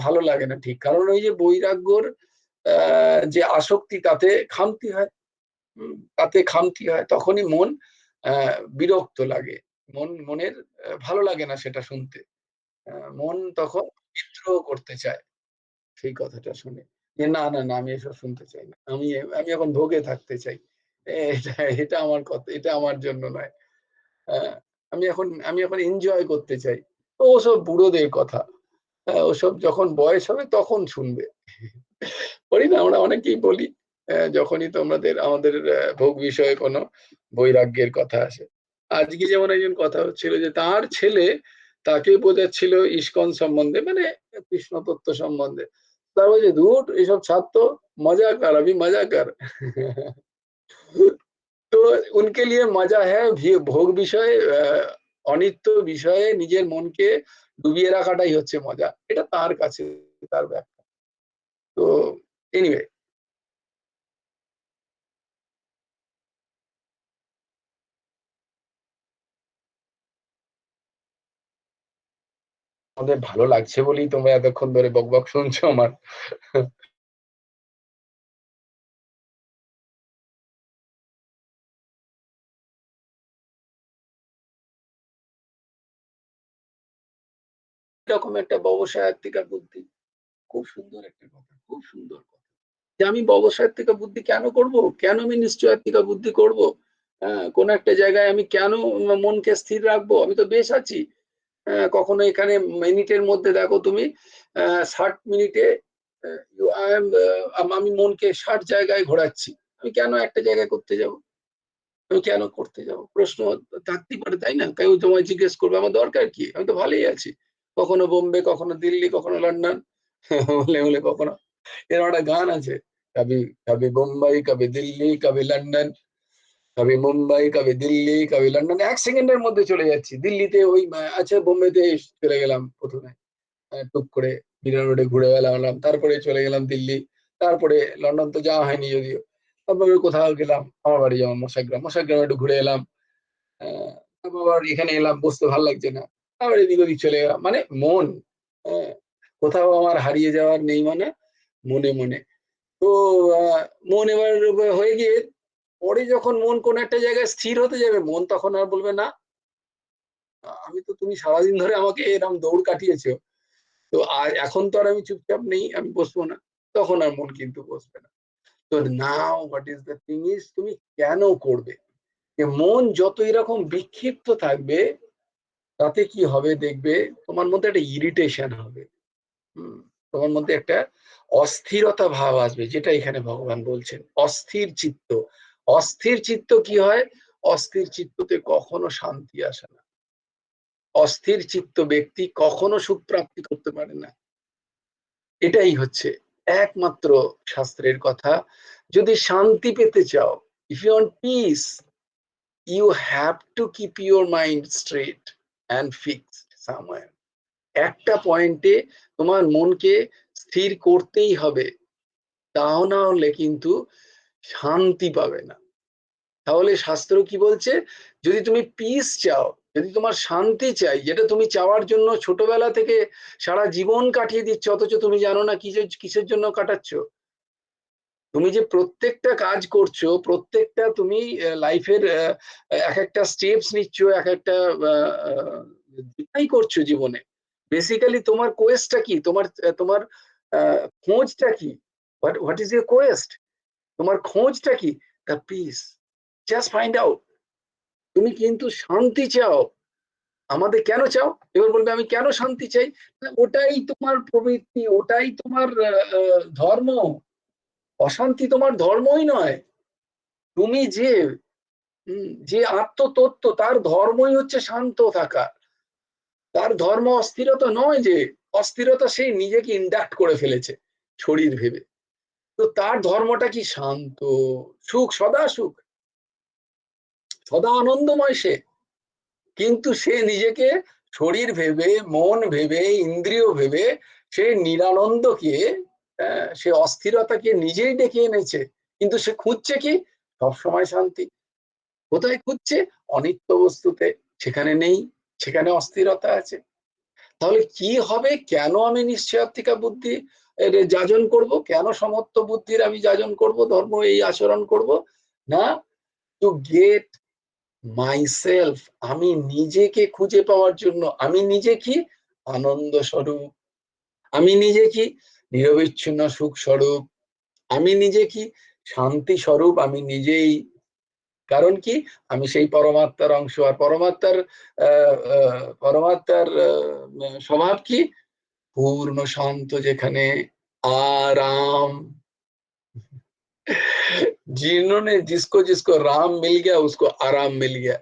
ভালো লাগে না ঠিক, কারণ ওই যে বৈরাগ্যর যে আসক্তি তাতে খামতি হয়। তাতে খামতি হয়, তখনই মন বিরক্ত লাগে, মনের ভালো লাগে না সেটা শুনতে। মন তখন বিদ্রোহ করতে চায় সেই কথাটা শুনে, যে না না না আমি এসব শুনতে চাই না, আমি এখন ভোগে থাকতে চাই, এটা এটা আমার কথা, এটা আমার জন্য নয়। আমি এখন এনজয় করতে চাই। তো ওসব বুড়োদের কথা, ওসব যখন বয়স হবে তখন শুনবে। বলি না, আমরা অনেকেই বলি যখনই আমাদের ভোগ বিষয়ে কোনো বৈরাগ্যের কথা আসে। আজকে যেমন একজন কথা হচ্ছিল যে তার ছেলে তাকে বোঝাচ্ছিল ইসকন সম্বন্ধে, মানে কৃষ্ণ তত্ত্ব সম্বন্ধে। তা বলছে ধুর এসব ছাড় তো, मजा कर अभी मजा कर। তো উনকে লিয়ে মজা হ্যাঁ, ভোগ বিষয়ে অনিত্য বিষয়ে নিজের মনকে ডুবিয়ে রাখাটাই হচ্ছে মজা, এটা তার কাছে তার ব্যাখ্যা। তো এনিওয়ে, আমাদের ভালো লাগছে বলেই তোমরা এতক্ষণ ধরে বকবক শুনছো আমার। এরকম একটা ব্যবসায়িকা বুদ্ধি, খুব সুন্দর একটা কথা, খুব সুন্দর কথা, যে আমি ব্যবসায়িকা বুদ্ধি কেন করব, কেন আমি নিশ্চয়াত্মিকা বুদ্ধি করব, কোন একটা জায়গায় আমি কেন মনকে স্থির রাখবো, আমি তো বেশ আছি। কখনো এখানে মিনিটের মধ্যে দেখো তুমি 60 মিনিটে আমি মনকে 60 জায়গায় ঘোরাচ্ছি, আমি কেন একটা জায়গায় করতে যাব, আমি কেন করতে যাব, প্রশ্ন থাকতেই পারে তাই না? কেউ তোমায় জিজ্ঞেস করবে আমার দরকার কি, আমি তো ভালোই আছি, কখনো বোম্বে, কখনো দিল্লি, কখনো লন্ডন, বলে বলে কখনো, এরকম একটা গান আছে, কবি কবি বোম্বাই, কবি দিল্লি, কবি লন্ডন, কবি মুম্বাই, কবি দিল্লি, কবি লন্ডন, 1 সেকেন্ডের মধ্যে চলে যাচ্ছি দিল্লিতে, ওই আচ্ছা বোম্বেতে চলে গেলাম প্রথমে, টুক করে মিরার রোডে ঘুরে বেড়ালাম, তারপরে চলে গেলাম দিল্লি, তারপরে লন্ডন তো যাওয়া হয়নি যদিও, তারপরে কোথাও গেলাম, আমার বাড়ি যেমন মশাগ্রাম, মশাগ্রামে একটু ঘুরে এলাম, তারপর আবার এখানে এলাম, বসতে ভালো লাগছে না, আবার এদিক ওদিক চলে গেলাম, মানে মন আহ, কোথাও আমার হারিয়ে যাওয়ার নেই, মানে মনে মনে। তো আহ, মন এবার হয়ে গিয়ে পরে যখন মন কোন একটা জায়গায় স্থির হতে যাবে, মন তখন আর বলবে না, আমি তো, তুমি সারাদিন ধরে আমাকে এরকম দৌড় কাটিয়েছো, তো আর এখন তো আর আমি চুপচাপ নেই, আমি বসবো না, তখন আর মন কিন্তু বসবে না। তো now what is the thing is, তুমি কেন করবে, যে মন যত এরকম বিক্ষিপ্ত থাকবে তাতে কি হবে দেখবে, তোমার মধ্যে একটা ইরিটেশন হবে, তোমার মধ্যে একটা অস্থিরতা ভাব আসবে, যেটা এখানে ভগবান বলছেন অস্থির চিত্ত। অস্থির চিত্ত কি হয়, অস্থির চিত্ততে কখনো শান্তি আসে না, অস্থির চিত্ত ব্যক্তি কখনো সুখ প্রাপ্তি করতে পারে না। এটাই হচ্ছে একমাত্র শাস্ত্রের কথা। যদি শান্তি পেতে চাও, if you want peace, you have to keep your mind straight and fixed somewhere. একটা পয়েন্টে তোমার মনকে স্থির করতেই হবে, তাও না হলে কিন্তু শান্তি পাবে না। তাহলে শাস্ত্র কি বলছে, যদি তুমি পিস চাও, যদি তোমার শান্তি চাই, যেটা তুমি চাওয়ার জন্য ছোটবেলা থেকে সারা জীবন কাটিয়ে দিচ্ছ, অথচ তুমি জানো না কিসের জন্য কাটাচ্ছ, তুমি যে প্রত্যেকটা কাজ করছো, প্রত্যেকটা তুমি লাইফের এক একটা স্টেপস নিচ্ছ, এক একটা যেটাই করছো জীবনে, বেসিক্যালি তোমার কোয়েস্টটা কি, তোমার খোঁজটা কি, হোয়াট ইজ ইউর কোয়েস্ট, তোমার খোঁজটা কি, the piece, just find out. তুমি কিন্তু শান্তি চাও, আমাদের কেন চাও, এবার বলবে আমি কেন শান্তি চাই, ওটাই তোমার প্রবৃত্তি, ওটাই তোমার ধর্ম, অশান্তি তোমার ধর্মই নয়। তুমি যে আত্মতত্ত্ব, তার ধর্মই হচ্ছে শান্ত থাকা, তার ধর্ম অস্থিরতা নয়, যে অস্থিরতা সেই নিজেকে ইন্ডাক্ট করে ফেলেছে শরীর ভেবে, তো তার ধর্মটা কি শান্ত, সুখ, সদা সুখ, সদা আনন্দময় সে, কিন্তু সে নিজেকে শরীর ভেবে, মন ভেবে, ইন্দ্রিয় ভেবে সে নিরানন্দকে, সে অস্থিরতাকে নিজেই ডেকে এনেছে, কিন্তু সে খুঁজছে কি, সবসময় শান্তি। কোথায় খুঁজছে, অনিত্য বস্তুতে, সেখানে নেই, সেখানে অস্থিরতা আছে। তাহলে কি হবে? কেন আমি নিশ্চয়াত্মিকা বুদ্ধি এর যাজন করব? কেন সমত্ব বুদ্ধির আমি যাজন করব? ধর্ম এই আচরণ করব? না, টু গেট মাইসেলফ, আমি নিজেকে খুঁজে পাওয়ার জন্য। আমি নিজে কি? আনন্দ স্বরূপ। আমি নিজে কি? নিরবিচ্ছিন্ন সুখ স্বরূপ। আমি নিজে কি? শান্তি স্বরূপ। আমি নিজেই। কারণ কি? আমি সেই পরমাত্মার অংশ। আর পরমাত্মার স্বভাব কি? পূর্ণ শান্ত, যেখানে आराम। जिन्होंने जिसको जिसको राम मिल गया उसको आराम मिल गया।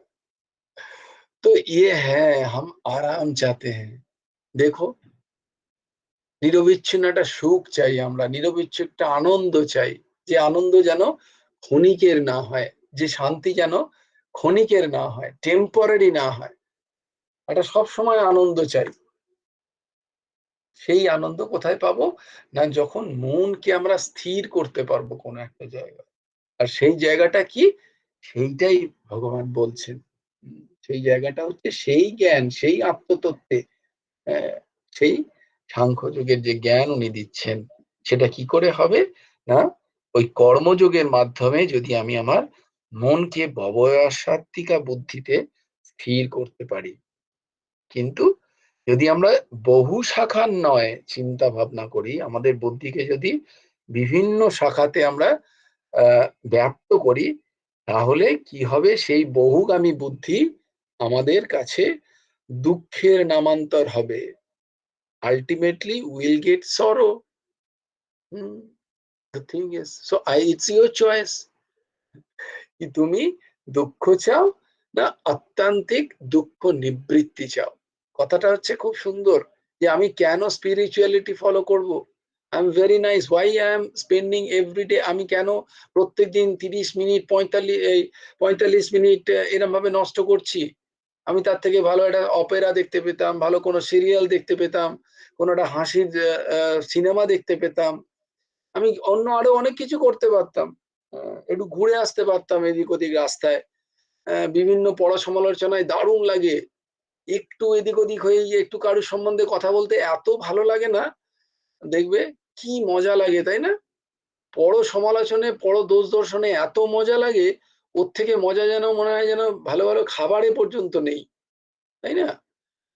तो ये है, हम आराम चाहते हैं। দেখো, নিরবিচ্ছিন্ন একটা সুখ চাই আমরা, নিরবিচ্ছিন্ন একটা আনন্দ চাই। যে আনন্দ যেন ক্ষণিকের না হয়, যে শান্তি যেন ক্ষণিকের না হয়, টেম্পোরারি না হয়। একটা সবসময় আনন্দ চাই। সেই আনন্দ কোথায় পাবো? না, যখন মনকে আমরা স্থির করতে পারবো কোনো একটা জায়গায়। আর সেই জায়গাটা কি? সেইটাই ভগবান বলছেন। সেই জায়গাটা হচ্ছে সেই জ্ঞান, সেই আত্মতত্ত্বে, আহ, সেই সাংখ্যযোগের যে জ্ঞান উনি দিচ্ছেন, সেটা কি করে হবে? না, ওই কর্মযোগের মাধ্যমে যদি আমি আমার মনকে ভবসাত্ত্বিকা বুদ্ধিতে স্থির করতে পারি। কিন্তু যদি আমরা বহু শাখার নয় চিন্তা ভাবনা করি, আমাদের বুদ্ধিকে যদি বিভিন্ন শাখাতে আমরা ব্যাপ্ত করি, তাহলে কি হবে? সেই বহুগামী বুদ্ধি আমাদের কাছে দুঃখের নামান্তর হবে। আলটিমেটলি উইল গেট সরো। The thing is, so it's your choice, কি তুমি দুঃখ চাও না আত্মান্তিক দুঃখ নিবৃত্তি চাও। কথাটা হচ্ছে খুব সুন্দর, যে আমি কেন স্পিরিচুয়ালিটি ফলো করব? I am very nice, why I am spending every day, আমি কেন প্রত্যেকদিন 30 মিনিট 45 মিনিট এরম ভাবে নষ্ট করছি? আমি তার থেকে ভালো একটা অপেরা দেখতে পেতাম, ভালো কোনো সিরিয়াল দেখতে পেতাম, কোনো একটা হাসির সিনেমা দেখতে পেতাম, আমি অন্য আরো অনেক কিছু করতে পারতাম। একটু ঘুরে আসতে পারতাম এদিক ওদিক রাস্তায়। বিভিন্ন পড়া সমালোচনায় দারুণ লাগে। একটু এদিক ওদিক হয়ে গিয়ে একটু কারোর সম্বন্ধে কথা বলতে এত ভালো লাগে না? দেখবে কি মজা লাগে, তাই না? পড়ো সমালোচনে, পড়ো দোষ দর্শনে এত মজা লাগে, ওর থেকে মজা যেন মনে হয় যেন ভালো ভালো খাবারে পর্যন্ত নেই, তাই না?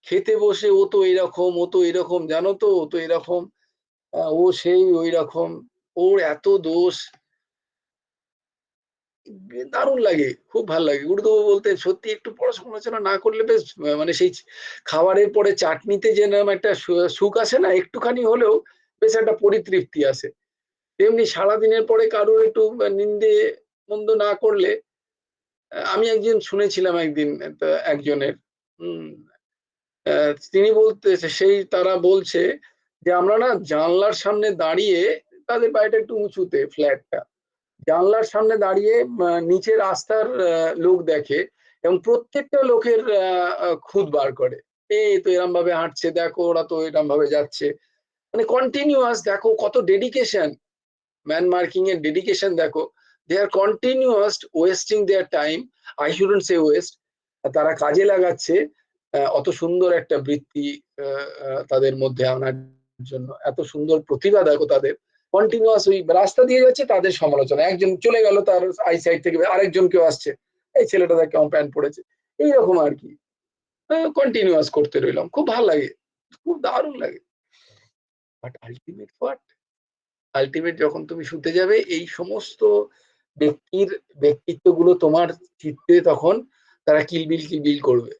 খেতে বসে ও তো এরকম, ও তো এরকম, জানো তো ও তো এরকম, ও সেই ওই রকম, ওর এত দোষ। দারুণ লাগে, খুব ভালো লাগে। গুরুদেব বলতেন, সত্যি একটু পড়াশোনা না করলে বেশ মানে সেই খাবারের পরে চাটনিতে যেরকম একটা সুখ আসে না, একটুখানি হলেও বেশ একটা পরিতৃপ্তি আসে, তেমনি সারাদিনের পরে কারোর একটু নিন্দে মন্দ না করলে। আমি একদিন শুনেছিলাম একদিন একজনের, তিনি বলতে, তারা বলছে যে আমরা না জানলার সামনে দাঁড়িয়ে, তাদের বাড়িটা একটু উঁচুতে ফ্ল্যাটটা, জানলার সামনে দাঁড়িয়ে নিচে রাস্তার লোক দেখে, এবং প্রত্যেকটা লোকের খুঁত বার করে। এই তো এরম ভাবে হাঁটছে, দেখো ওরা তো এরম ভাবে যাচ্ছে, মানে কন্টিনিউয়াস। দেখো কত ডেডিকেশন, ম্যান মার্কিং এর ডেডিকেশন দেখো। They are continuous wasting their time, I shouldn't say waste, তারা কাজে লাগাচ্ছে অত সুন্দর একটা বৃত্তি তাদের মধ্যে আনার জন্য। এত সুন্দর প্রতিভা দেখো তাদের, কন্টিনিউয়াস ওই রাস্তা দিয়ে যাচ্ছে, তাদের সমালোচনা, একজন চলে গেল তার আই সাইড থেকে, আরেকজন কেউ আসছে, এই ছেলেটা দেখ কেমন প্যান্ট পড়েছে, এইরকম আর কি। কন্টিনিউয়াস করতে রইলাম, খুব ভালো লাগে, খুব দারুণ লাগে। But ultimate what? আলটিমেট যখন তুমি শুতে যাবে, এই সমস্ত ব্যক্তির ব্যক্তিত্বগুলো তোমার চিত্তে তখন তারা কিলবিল কিলবিল করবে,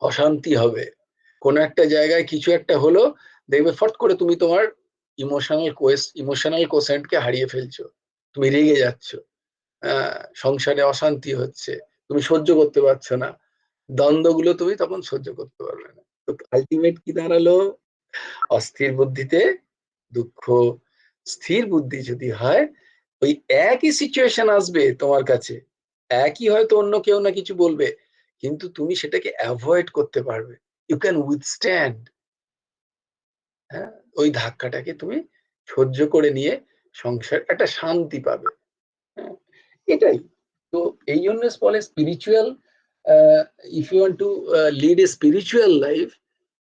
অশান্তি হবে। কোনো একটা জায়গায় কিছু একটা হলো, দেখবে ফট করে তুমি তোমার ইমোশনাল কোসেন্টকে হারিয়ে ফেলছো, তুমি রেগে যাচ্ছ, সংসারে অশান্তি হচ্ছে, তুমি সহ্য করতে পারছো না, দ্বন্দ্বগুলো তুমি তখন সহ্য করতে পারবে না। তো আলটিমেট কি দাঁড়ালো? অস্থির বুদ্ধিতে দুঃখ। স্থির বুদ্ধি যদি হয়, ওই একই সিচুয়েশন আসবে তোমার কাছে, একই হয়তো অন্য কেউ না কিছু বলবে, কিন্তু তুমি সেটাকে অ্যাভয়েড করতে পারবে, ইউ ক্যান উইথস্ট্যান্ড। হ্যাঁ, ওই ধাক্কাটাকে তুমি সহ্য করে নিয়ে সংসার একটা শান্তি পাবে। হ্যাঁ, এটাই। তো এই জন্য বলে spiritual, if you want to lead a spiritual life,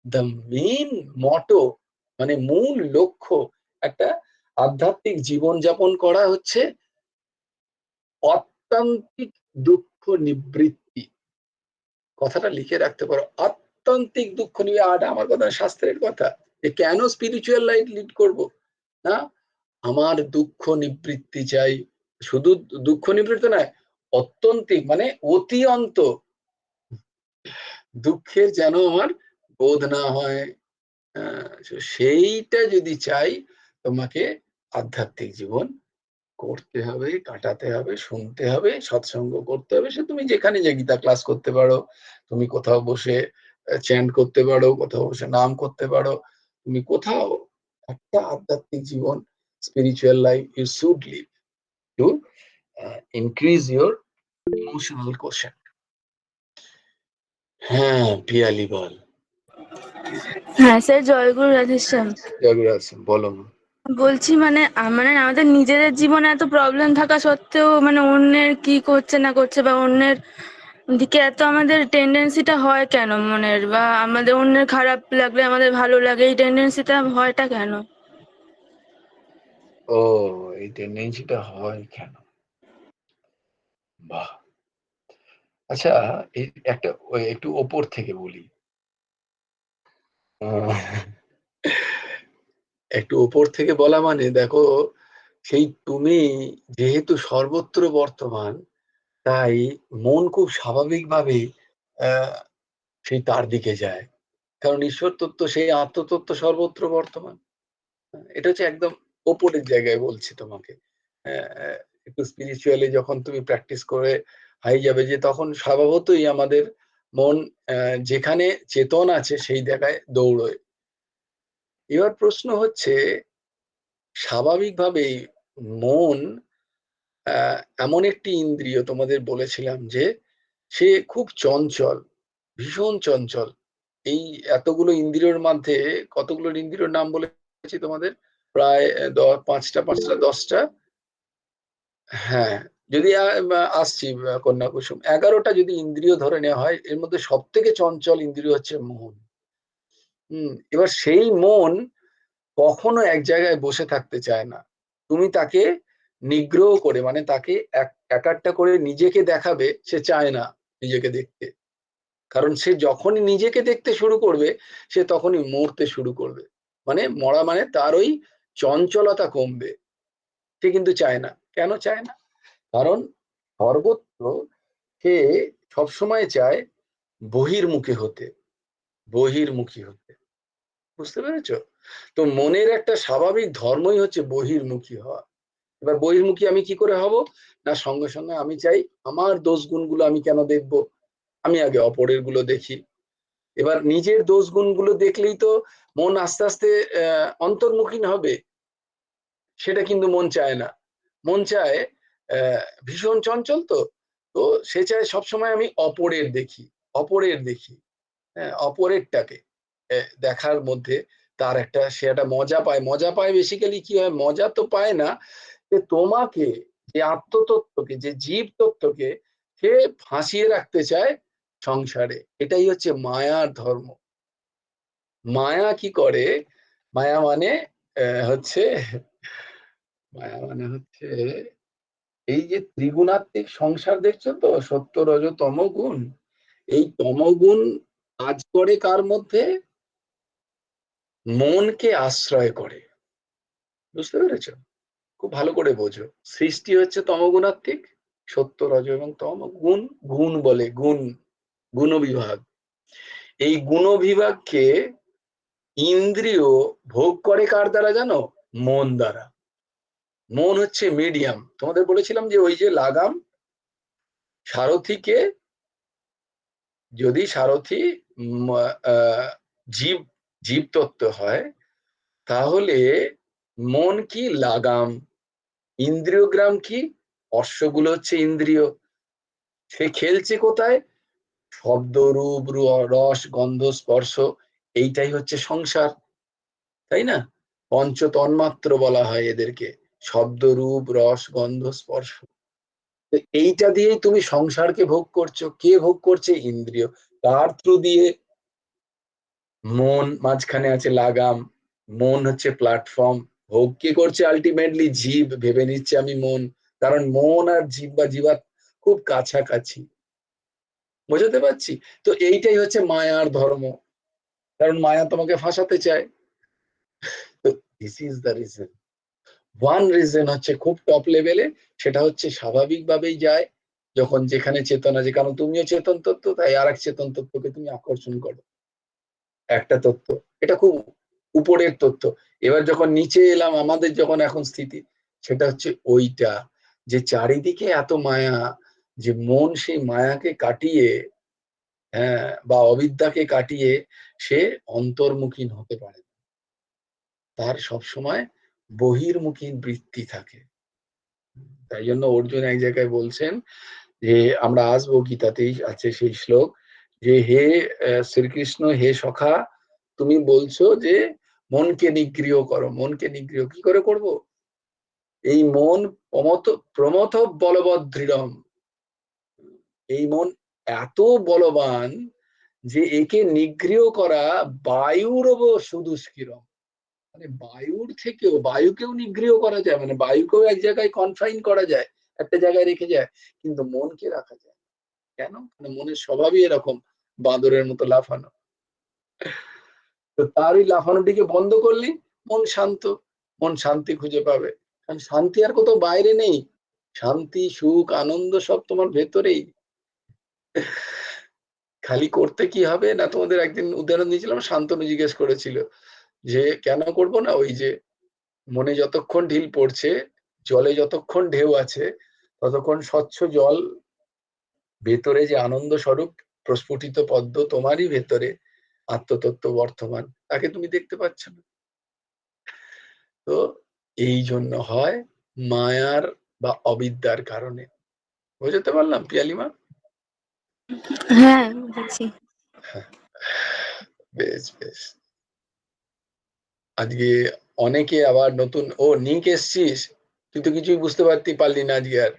the main motto, মানে মূল লক্ষ্য একটা আধ্যাত্মিক জীবনযাপন করা হচ্ছে অত্যান্তিক দুঃখ নিবৃত্তি। কথাটা লিখে রাখতে পারো, আত্যন্তিক দুঃখ নিয়ে। আর আমার কথা শাস্ত্রের কথা, যে কেন স্পিরিচুয়াল লাইফ লিড করব না, আমার দুঃখ নিবৃত্তি চাই। শুধু দুঃখ নিবৃত্তি নয়, অত্যন্তিক মানে অতি অন্ত দুঃখের যেন আমার বোধ না হয়। সেইটা যদি চাই, তোমাকে আধ্যাত্মিক জীবন করতে হবে, কাটাতে হবে, শুনতে হবে, সৎসঙ্গ করতে হবে। সে তুমি যেখানে যে গীতা ক্লাস করতে পারো, তুমি কোথাও বসে চ্যান্ট করতে পারো, কোথাও বসে নাম করতে পারো, তুমি কোথাও একটা আধ্যাত্মিক জীবন, spiritual life you should live to increase your emotional quotient. হ্যাঁ, পিয়ালি বল। হ্যাঁ স্যার, জয়গুরু রাধেশ্যাম। জয়গুরু, বলো না। বলছি মানে মানে আমাদের নিজেদের জীবনে এত প্রবলেম থাকা সত্ত্বেও মানে অন্যের কি করছে না করছে বা অন্যের দিকে এত আমাদের টেন্ডেন্সিটা হয় কেন মনের, বা আমাদের অন্যের খারাপ লাগলে আমাদের ভালো লাগে, এই টেন্ডেন্সিটা হয়টা কেন? ও, এই টেন্ডেন্সিটা হয় কেন? বাহ, আচ্ছা, একটা একটু ওপর থেকে বলি। একটু ওপর থেকে বলা মানে দেখো, সেই তুমি যেহেতু সর্বত্র বর্তমান, তাই মন খুব স্বাভাবিকভাবেই সেই তার দিকে যায়। কারণ ঈশ্বর তত্ত্ব, সেই আত্মতত্ত্ব সর্বত্র বর্তমান। এটা হচ্ছে একদম ওপরের জায়গায় বলছি তোমাকে। একটু স্পিরিচুয়ালি যখন তুমি প্র্যাকটিস করে হাই যাবে, যে তখন স্বভাবতই আমাদের মন যেখানে চেতন আছে সেই জায়গায় দৌড়য়। এবার প্রশ্ন হচ্ছে, স্বাভাবিকভাবেই মন এমন একটি ইন্দ্রিয়, তোমাদের বলেছিলাম যে সে খুব চঞ্চল, ভীষণ চঞ্চল। এই এতগুলো ইন্দ্রিয়র মধ্যে কতগুলো ইন্দ্রিয়র নাম বলেছি তোমাদের? প্রায় পাঁচটা, 10টা। হ্যাঁ, যদি আসছি কন্যা কুসুম, 11টা যদি ইন্দ্রিয় ধরে নেওয়া হয়, এর মধ্যে সব থেকে চঞ্চল ইন্দ্রিয় হচ্ছে মন। এবার সেই মন কখনো এক জায়গায় বসে থাকতে চায় না। তুমি তাকে নিগ্রহ করে, মানে তাকে এক একটা করে নিজেকে দেখাবে, সে চায় না নিজেকে দেখতে। কারণ সে যখনই নিজেকে দেখতে শুরু করবে, সে তখনই মরতে শুরু করবে। মানে মরা মানে তার ওই চঞ্চলতা কমবে। সে কিন্তু চায় না। কেন চায় না? কারণ সর্বত্র সে সবসময় চায় বহির্মুখী হতে, বহির্মুখী হতে। বুঝতে পেরেছো? তো মনের একটা স্বাভাবিক ধর্মই হচ্ছে বহির্মুখী হওয়া। এবার বহির্মুখী আমি কি করে হব? না, সঙ্গে সঙ্গে আমি চাই আমার দোষ গুণগুলো আমি কেন দেখব, আমি আগে অপরের গুলো দেখি। এবার নিজের দোষ গুণগুলো দেখলেই তো মন আস্তে আস্তে অন্তর্মুখী হবে। সেটা কিন্তু মন চায় না। মন চায়, ভীষণ চঞ্চল তো, তো সে চায় সবসময় আমি অপরের দেখি, অপরের দেখি। হ্যাঁ, অপরেরটাকে দেখার মধ্যে তার একটা, সে একটা মজা পায়। মজা পায় বেসিক্যালি কি হয়, মজা তো পায় না, যে তোমাকে, যে আত্মতত্ত্বকে, যে জীব তত্ত্বকে সে ফাঁসিয়ে রাখতে চায় সংসারে। এটাই হচ্ছে মায়ার ধর্ম। মায়া কি করে? মায়া মানে হচ্ছে, মায়া মানে হচ্ছে এই যে ত্রিগুণাত্মিক সংসার দেখছো তো, সত্য রজ তম গুণ। এই তমগুণ কাজ করে কার মধ্যে? মনকে আশ্রয় করে। বুঝতে পেরেছো? খুব ভালো করে বোঝো। সৃষ্টি হচ্ছে তমগুণাত্মিক, সত্য রজ এবং তম গুণ। গুণ বলে, গুণ, গুণ বিভাগ। এই গুণ বিভাগকে ইন্দ্রিয় ভোগ করে কার দ্বারা জানো? মন দ্বারা। মন হচ্ছে মিডিয়াম। তোমাদের বলেছিলাম যে ওই যে লাগাম, সারথীকে, যদি সারথি জীব, জীবতত্ত্ব হয়, তাহলে মন কি? লাগাম। ইন্দ্রিয়গ্রাম কি? অশ্বগুলো হচ্ছে ইন্দ্রিয়। সে খেলছে কোথায়? শব্দ, রূপ, রস, গন্ধ, স্পর্শ। এইটাই হচ্ছে সংসার, তাই না? পঞ্চ তন্মাত্র বলা হয় এদেরকে, শব্দ, রূপ, রস, গন্ধ, স্পর্শ। এইটা দিয়েই তুমি সংসারকে ভোগ করছো। কে ভোগ করছে? ইন্দ্রিয়। কার থ্রু দিয়ে? মন মাঝখানে আছে লাগাম, মন হচ্ছে প্ল্যাটফর্ম, ভোগ কি করছে আলটিমেটলি জীব ভেবে নিচ্ছে আমি মন, কারণ মন আর জীব বা জীবাত খুব কাছাকাছি, বোঝাতে পারছি? তো এইটাই হচ্ছে মায়ার ধর্ম, কারণ মায়া তোমাকে ফাঁসাতে চায়। তো this is the reason. One reason হচ্ছে খুব টপ লেভেলে, সেটা হচ্ছে স্বাভাবিকভাবেই যায় যখন যেখানে চেতনা, যে কারণ তুমিও চেতন তত্ত্ব, তাই আর এক চেতন তত্ত্বকে তুমি আকর্ষণ করো, একটা তত্ত্ব, এটা খুব উপরের তথ্য। এবার যখন নিচে এলাম, আমাদের যখন এখন স্থিতি, সেটা হচ্ছে ওইটা, যে চারিদিকে এত মায়া, যে মন সেই মায়াকে কাটিয়ে, হ্যাঁ, বা অবিদ্যাকে কাটিয়ে সে অন্তর্মুখী হতে পারে, তার সবসময় বহির্মুখী বৃত্তি থাকে। তাই জন্য অর্জুন এক জায়গায় বলছেন যে, আমরা আসবো, গীতাতেই আছে সেই শ্লোক, যে হে শ্রীকৃষ্ণ, হে সখা, তুমি বলছো যে মনকে নিগ্রহ করো, মনকে নিগ্রহ কি করে করব? এই মন প্রমথ প্রমথ বলবৎ দৃঢ়ম, এই মন এত বলবান যে একে নিগ্রহ করা বায়ুরব সুদুষ্কৃতম, মানে বায়ুর থেকেও, বায়ুকেও নিগ্রহ করা যায়, মানে বায়ুকেও এক জায়গায় কনফাইন করা যায়, একটা জায়গায় রেখে যায়, কিন্তু মনকে রাখা যায় না। কেন? মানে মনের স্বভাবই এরকম, বাঁদরের মতো লাফানো। তো তার ওই লাফানোটিকে বন্ধ করলেই মন শান্ত, মন শান্তি খুঁজে পাবে। কারণ শান্তি আর কোথাও বাইরে নেই, শান্তি সুখ আনন্দ সব তোমার ভেতরেই। খালি করতে কি হবে না, তোমাদের একদিন উদাহরণ দিয়েছিলাম, শান্তনু জিজ্ঞেস করেছিল যে কেন করব না, ওই যে মনে যতক্ষণ ঢিল পড়ছে, জলে যতক্ষণ ঢেউ আছে, ততক্ষণ স্বচ্ছ জল, ভেতরে যে আনন্দ স্বরূপ প্রস্ফুটিত পদ্ম তোমারই ভেতরে, আত্মতত্ত্ব বর্তমান, তাকে তুমি দেখতে পাচ্ছ না। তো এই জন্য হয় মায়ার বা অবিদ্যার কারণে। বুঝতে পারলাম পিয়ালিমা? হ্যাঁ, বুঝেছি। বেশ বেশ। আজকে অনেকে আবার নতুন, ও নিক এসছিস, তুই তো কিছুই বুঝতে পারলি না আজকে আর।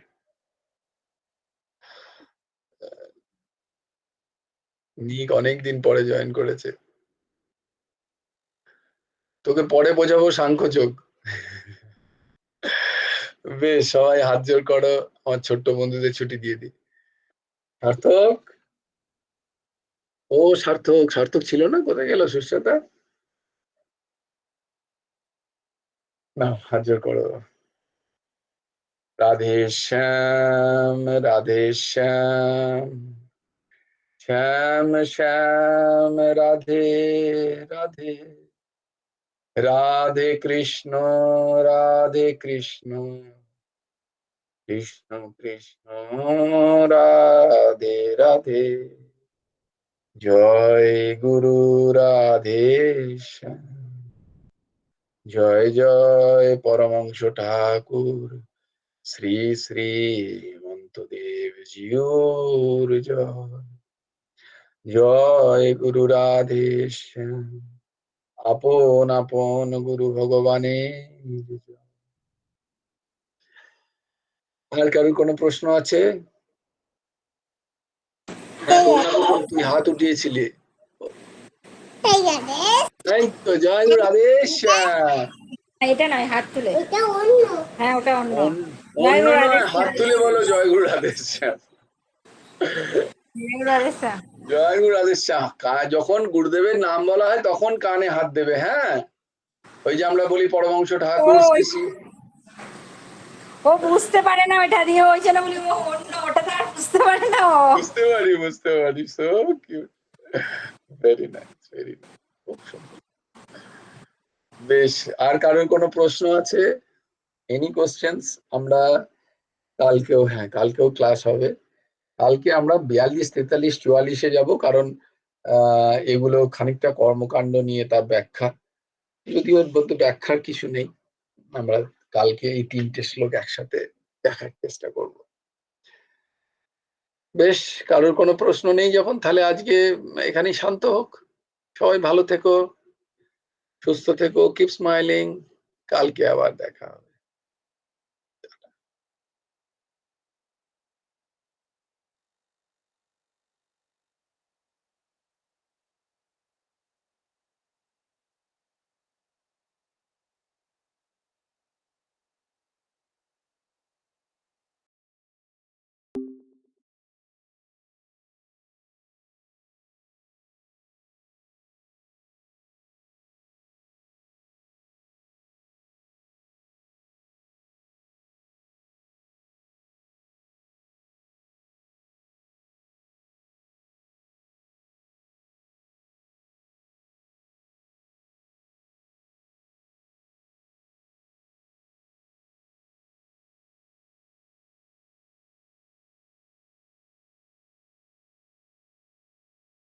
নিক অনেকদিন পরে জয়েন করেছে, তোকে পরে বোঝাবো সাংখ্যযোগ। বেশ, সবাই হাত জোড় করো, আমার ছোট্ট বন্ধুদের ছুটি দিয়ে দিই। সার্থক, ও সার্থক, সার্থক ছিল না, কোথায় গেল সুস্মিতা? না, হাত জোড় করো। রাধে শ্যাম, রাধে শ্যাম, শ্যাম শ্যাম, রাধে রাধে, রাধে কৃষ্ণ, রাধে কৃষ্ণ, কৃষ্ণ কৃষ্ণ, রাধে রাধে, জয় গুরু রাধে শ্যাম, জয় জয় পরমংশ ঠাকুর শ্রী শ্রী মন্তদেব জিউর জয়, জয় গুরু রাধে শ্যাম, আপন আপন গুরু ভগবানের জয়। আর কারোর কোনো প্রশ্ন আছে? হ্যাঁ, বলুন, তুই হাত উঠিয়েছিলি। তাই তো, জয় গুরু রাধে শ্যাম। এটা নয়, হাত তুলে, এটা অন্য। হ্যাঁ, ওটা অন্য। জয় অন্য গুরু নয়, রাধেশ্যাম। হাত তুলে বলো জয় গুরু রাধে শ্যাম। জয় গুরু রাধেশ্যাম। জয় গুরু রাধে শ্যাম। যখন গুরুদেবের নাম বলা হয় তখন কানে হাত দেবে, হ্যাঁ। ওই যে আমরা বলি পরমংশ ও ঠাকুর শ্রী শ্রী। ও বুঝতে পারে না ওটা দিয়ে, ওই জন্য বলি ও অন্য, ওটা তো আর বুঝতে পারে না ও। বুঝতে পারি, বুঝতে পারি, so cute, very nice, very nice, খুব সুন্দর। বেশ, আর কারোর কোনো প্রশ্ন আছে? Any questions? আমরা কালকেও, হ্যাঁ কালকেও ক্লাস হবে। কালকে আমরা 42, 43, 44-এ যাবো, কারণ এগুলো খানিকটা কর্মকাণ্ড নিয়ে তার ব্যাখ্যা, যদিও ওর মধ্যে ব্যাখ্যার কিছু নেই। আমরা কালকে এই 3টে শ্লোক একসাথে দেখার চেষ্টা করব। বেশ, কারোর কোনো প্রশ্ন নেই যখন, তাহলে আজকে এখানেই শান্ত হোক। সবাই ভালো থেকো, সুস্থ থেকো, কিপ স্মাইলিং। কালকে আবার দেখা হবে।